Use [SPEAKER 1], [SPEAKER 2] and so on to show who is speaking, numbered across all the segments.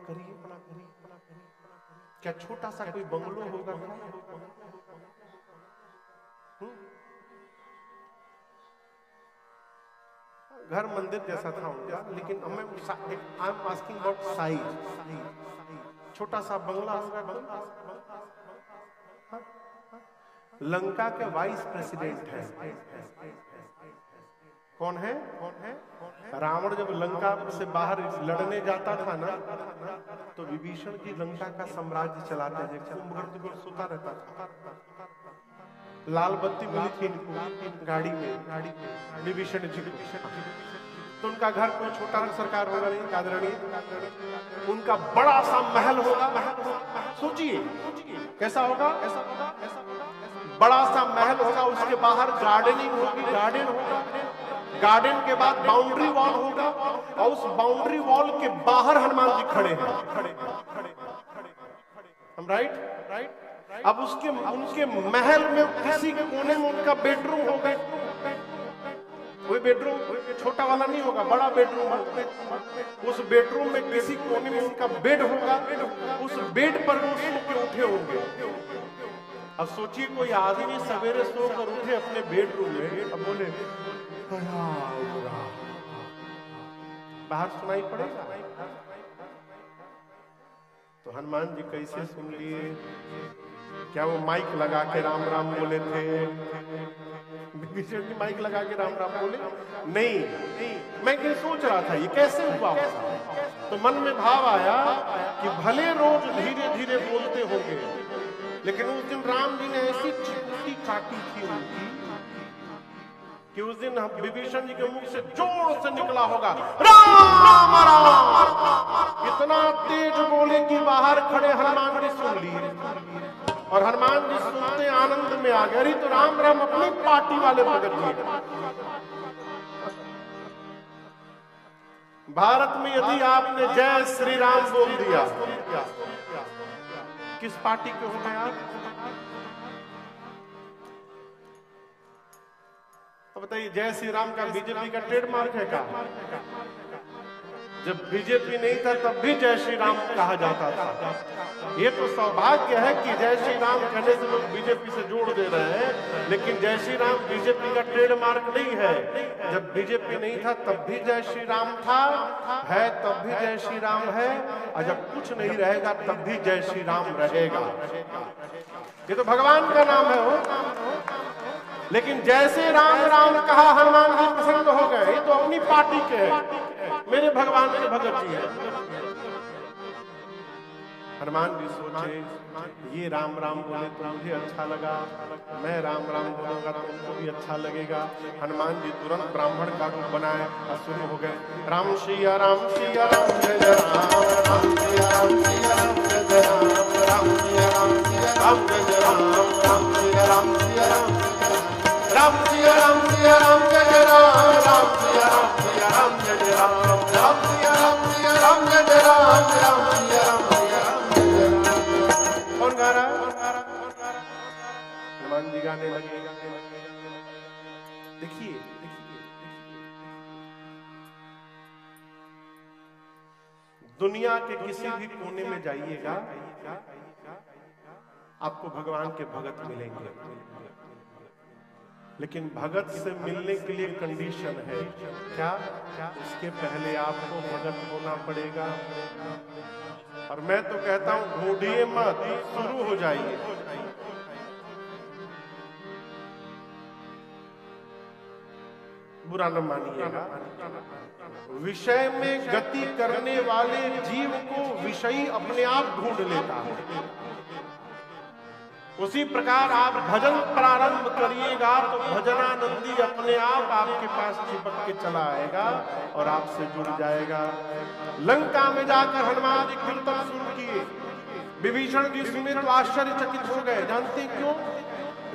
[SPEAKER 1] करिए। क्या छोटा सा कोई बंगलो होगा? घर मंदिर जैसा था उनका, लेकिन I am asking about size. छोटा सा बंगला होगा। लंका के वाइस प्रेसिडेंट है। कौन है? रावण जब लंका से बाहर लड़ने जाता था ना, तो विभीषण जी लंका का साम्राज्य चलाते थे। कुंभकर्ण सोता रहता था, लाल बत्ती मिली थी इनको गाड़ी में विभीषण जी को। तो उनका घर कोई छोटा सरकार होगा नहीं, आदरणीय। उनका बड़ा सा महल होगा। सोचिए कैसा होगा? बड़ा सा महल होगा, उसके बाहर गार्डनिंग होगी, गार्डन होगा। गार्डन के बाद बाउंड्री वॉल होगा, और उस बाउंड्री वॉल के बाहर हनुमान जी खड़े हैं। हम राइट? अब उनके महल में किसी कोने में उनका बेडरूम होगा। कोई बेडरूम छोटा वाला नहीं होगा, बड़ा बेडरूम होगा। उस बेडरूम में किसी कोने में उनका बेड होगा। उस बेड पर वो सो के उठे होंगे। अब सोचिए कोई आदमी सवेरे सोकर उठे अपने बेडरूम में, अब बोले बाहर सुनाई पड़ेगा। तो हनुमान जी कैसे सुन लिए? क्या वो माइक लगा के राम राम बोले थे? विभीषण जी माइक लगा के राम राम बोले? नहीं। मैं क्या सोच रहा था ये कैसे हुआ? तो मन में भाव आया कि भले रोज धीरे धीरे बोलते होंगे, लेकिन उस दिन राम जी ने ऐसी चिट्ठी काटी थी उनकी कि उस दिन विभीषण जी के मुख से जोर से निकला होगा राम राम। इतना तेज बोले कि बाहर खड़े हनुमान जी सुन लिए, और हनुमान जी सुनते आनंद में आ गए। तो राम राम अपनी पार्टी वाले भगत जी। भारत में यदि आपने जय श्री राम बोल दिया, किस पार्टी के हो गए आप? तो बताइए, जय श्री राम का बीजेपी का ट्रेडमार्क है क्या? जब बीजेपी नहीं था तब भी जय श्री राम कहा जाता था। ये तो सौभाग्य है कि जय श्री राम कहने से लोग बीजेपी से जोड़ दे रहे हैं, लेकिन जय श्री राम बीजेपी का ट्रेडमार्क नहीं है। जब बीजेपी नहीं था तब भी जय श्री राम था, है तब भी जय श्री राम है, और जब कुछ नहीं रहेगा तब भी जय श्री राम रहेगा। ये तो भगवान का नाम है वो। लेकिन जैसे राम राम कहा हनुमान जी प्रसन्न हो गए। ये तो अपनी पार्टी के हैं, मेरे भगवान के भगत जी हैं। हनुमान जी सोचे ये राम राम बोले तो मुझे अच्छा लगा, मैं राम राम बोलूंगा तो उनको भी अच्छा लगेगा। हनुमान जी तुरंत ब्राह्मण का रूप बनाए और शुरू हो गए राम सिया राम सिया राम जय जय राम, राम सिया राम सिया राम जय जय राम, राम सिया राम सिया राम जय जय राम, राम सिया राम सिया राम, राम सिया राम सिया राम जय जय राम, राम सिया राम सिया राम जय जय राम, राम सिया राम सिया राम जय जय राम, राम सिया राम सिया राम जय जय राम। कौन गा रहा है? हनुमान जी गाने लगे। देखिए दुनिया के किसी भी कोने में जाइएगा आपको भगवान के भगत मिलेंगे, लेकिन भगत से मिलने के लिए कंडीशन है। क्या? उसके पहले आपको भगत होना पड़ेगा। और मैं तो कहता हूं ढूंढिए मत, शुरू हो जाइए। बुरा न मानिएगा। विषय में गति करने वाले जीव को विषयी अपने आप ढूंढ लेता है। उसी प्रकार आप भजन प्रारंभ करिएगा तो भजनानंदी अपने आप आपके पास चिपक के चला आएगा और आपसे जुड़ जाएगा। लंका में जाकर हनुमान जी कीर्तन शुरू किए। विभीषण जी सुने तो आश्चर्यचकित हो गए। जानते क्यों?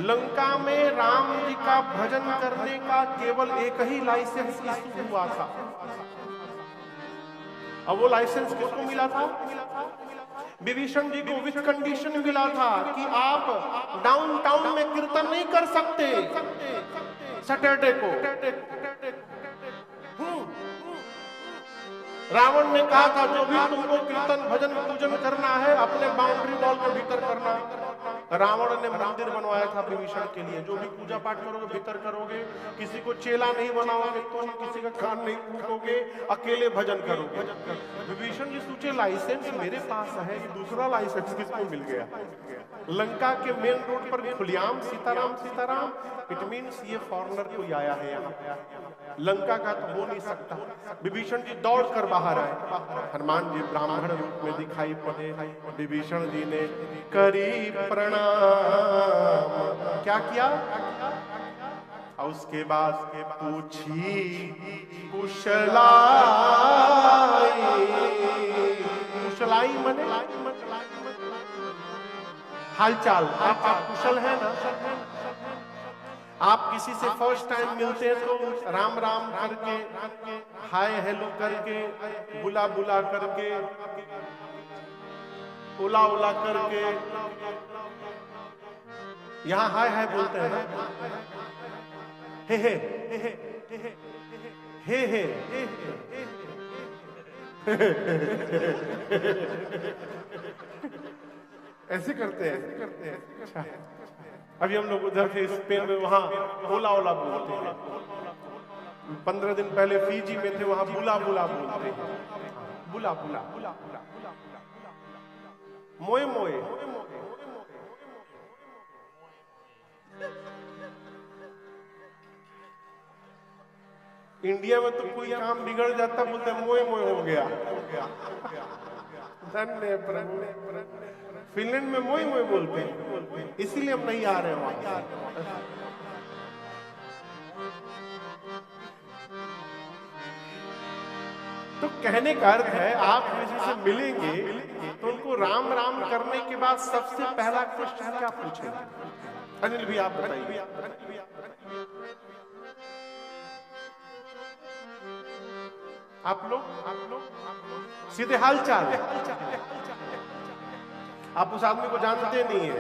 [SPEAKER 1] लंका में राम जी का भजन करने का केवल एक ही लाइसेंस इशू हुआ था। अब वो लाइसेंस किसको मिला था? विभीषण जी को विथ कंडीशन मिला था कि आप डाउनटाउन में कीर्तन नहीं कर सकते सैटरडे को। रावण ने कहा था जो भी तुमको कीर्तन भजन पूजन करना है अपने बाउंड्री वॉल के भीतर करना। रावण ने मंदिर बनवाया था विभीषण के लिए, जो भी पूजा पाठ करोगे भीतर करोगे, किसी को चेला नहीं बनाओगे, तुम किसी का कान नहीं फूकोगे, अकेले भजन करोगे। विभीषण जी सोचे लाइसेंस मेरे पास है, दूसरा लाइसेंस किसको मिल गया? लंका के मेन रोड पर खुलेआम सीताराम सीताराम, इट मीन्स ये फॉरेनर कोई आया है यहाँ, लंका का तो हो नहीं सकता। विभीषण जी दौड़ कर बाहर आए, हनुमान जी ब्राह्मण रूप में दिखाई पड़े। विभीषण जी ने करी प्रणाम, क्या किया? और उसके बाद पूछी कुशलाई, कुशलाई मने हालचाल, आप कुशल है ना? आप किसी से फर्स्ट टाइम मिलते हैं तो राम राम करके, हाय हेलो करके, बुला बुला करके, उला उला करके, यहाँ हाय हाय बोलते हैं ना, हे हे हे हे ऐसे करते हैं। अच्छा, अभी हम लोग उधर थे स्पेन में, वहां ओला ओला बोलते हैं। 15 दिन पहले फीजी में थे, वहां बुला बुला बोलते हैं, बुला बुला बुला बुला, मोए मोए। इंडिया में तो कोई काम बिगड़ जाता बोलते मोए मोए हो गया, धन्य प्रभु। फिनलैंड में मोए मोए बोलते हैं, इसीलिए हम नहीं आ रहे वहां। तो कहने का अर्थ है, आप किसी से मिलेंगे तो उनको राम राम करने के बाद सबसे पहला क्वेश्चन क्या पूछेंगे? अनिल भी आप बताइए। आप लोग सीधे हाल चाल, आप उस आदमी को जानते नहीं है।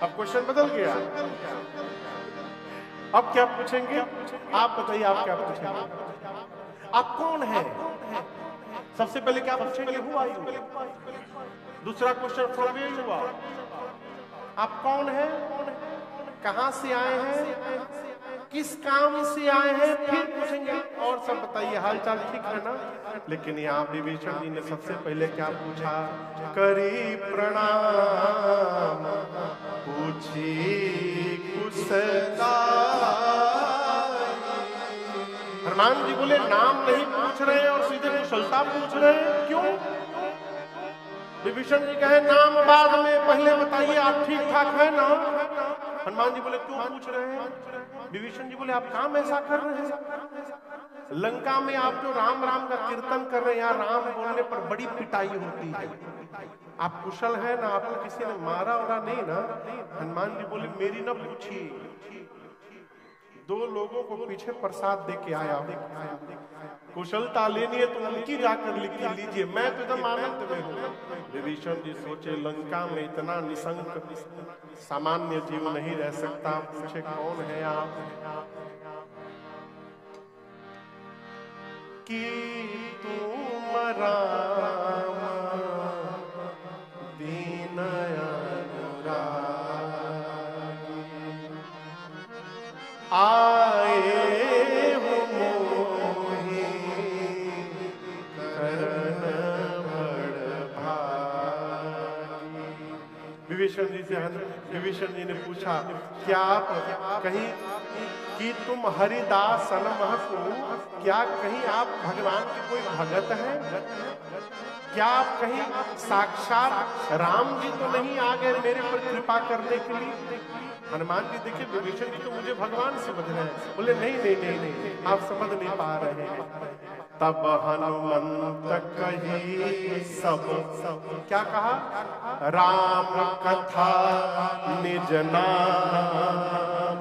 [SPEAKER 1] अब क्वेश्चन बदल गया, अब क्या पूछेंगे? आप बताइए, आप क्या पूछेंगे? आप कौन है? सबसे पहले क्या पूछेंगे? Who are you? दूसरा question from where you are, आप कौन है, कहां से आए हैं, किस काम से आए हैं, फिर पूछेंगे और सब बताइए हालचाल ठीक है ना। लेकिन यहाँ विभीषण जी ने सबसे पहले क्या पूछा? करी प्रणाम, पूछी कुशलाई। हनुमान जी बोले नाम नहीं पूछ रहे हैं और सीधे कुशलता पूछ रहे हैं, क्यों? विभीषण जी कहे नाम बाद में, पहले बताइए आप ठीक ठाक है ना। हनुमान जी बोले क्यों पूछ रहे हैं? विभीषण जी बोले आप काम ऐसा कर रहे हैं, लंका में आप जो राम राम का कीर्तन कर रहे हैं, यहाँ राम बोलने पर बड़ी पिटाई होती है, आप कुशल है ना? आपको किसी ने मारा वरा नहीं ना? हनुमान जी बोले मेरी ना पूछिए, 2 लोगों को पीछे प्रसाद दे के आया हूं, कुशलता लेनी है तो उनकी जाकर लिख लीजिए, मैं तो एकदम आनंद में हूं। विभीषण जी सोचे लंका में इतना निशंक सामान्य जीव नहीं रह सकता, पूछे कौन है आप? कि तुम राम दीन आए हो मोहि करण बड़ भागी। विभीषण जी से विभीषण जी ने पूछा क्या आप कहीं कि तुम हरिदास को, क्या कहीं आप भगवान के कोई भगत हैं? क्या आप कहीं साक्षात राम जी तो नहीं आ गए मेरे पर कृपा करने के लिए? हनुमान जी देखिए विभीषण जी तो मुझे भगवान समझ रहे हैं, बोले नहीं नहीं नहीं नहीं, आप समझ नहीं पा रहे हैं। तब हनुमंत कही सब क्या कहा? राम कथा निज नाम,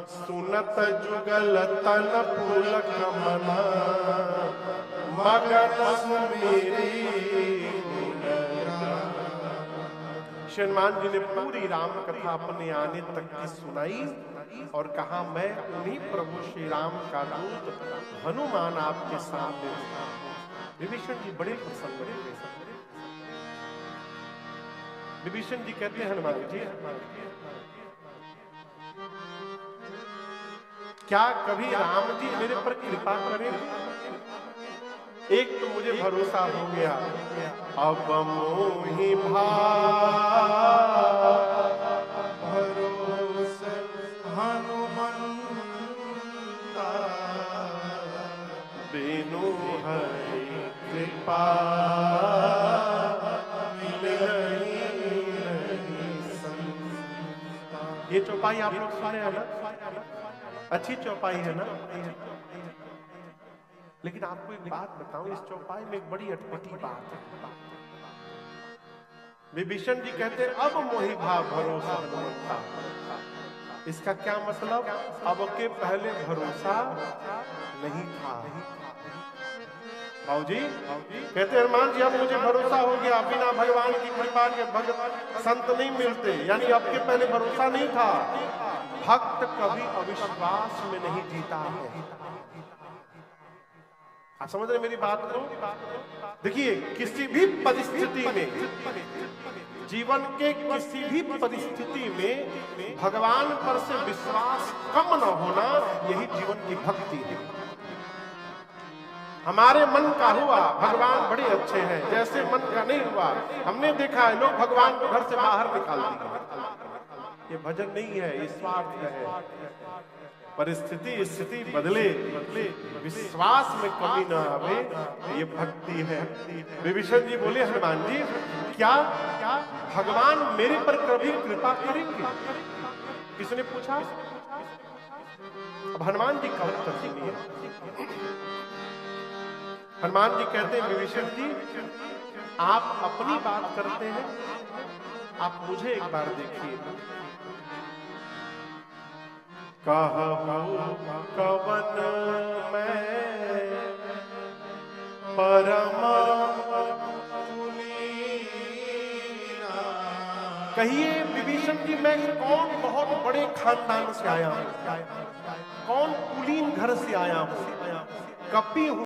[SPEAKER 1] सुनत जुगल तन पुलक मना, मगन सुमेरी। हनुमान जी ने पूरी राम कथा अपने आने तक की सुनाई और कहा, मैं उन्हीं प्रभु श्री राम का दूत हनुमान आपके सामने हूं। विभीषण जी बड़े प्रसन्न हुए। विभीषण जी कहते हैं, हनुमान जी क्या कभी राम जी मेरे पर कृपा करें? एक तो मुझे भरोसा हो गया, अब मोहि भरोसा हनुमंता, बिनु हरि कृपा ये चौपाई आप लोग सुने हैं ना? अच्छी चौपाई है ना? लेकिन आपको एक बात बताऊं, इस चौपाई में एक बड़ी अटपटी बात है। विभीषण जी कहते हैं, अब मोहि भरोसा हनुमंता। इसका क्या मतलब? अब के पहले भरोसा नहीं था। बाबूजी कहते हैं, हनुमान जी अब मुझे भरोसा हो गया, बिना भगवान की कृपा के भक्त संत नहीं मिलते। यानी अब के पहले भरोसा नहीं था। भक्त कभी अविश्वास में नहीं जीता है। आप समझ रहे मेरी बात को? देखिए, किसी भी परिस्थिति में, जीवन के किसी भी परिस्थिति में भगवान पर से विश्वास कम न होना, यही जीवन की भक्ति है। हमारे मन का हुआ, भगवान बड़े अच्छे हैं, जैसे मन का नहीं हुआ, हमने देखा है लोग भगवान को घर से बाहर निकाल दिए। ये भजन नहीं है, ये स्वार्थ है। परिस्थिति स्थिति बदले विश्वास में कमी ना आवे, ये भक्ति है। विभीषण जी बोले, हनुमान जी क्या भगवान मेरे पर कभी कृपा करेंगे? किसने पूछा? अब हनुमान जी का उत्तर सुनिए। हनुमान जी कहते हैं, विभीषण जी आप अपनी बात करते हैं, आप मुझे एक बार देखिए। कहूं कवन मैं परम कुलीना। कहिए विभीषण जी, मैं कौन बहुत बड़े खानदान से आया हूं, कौन कुलीन घर से आया हूं, कपी हूं।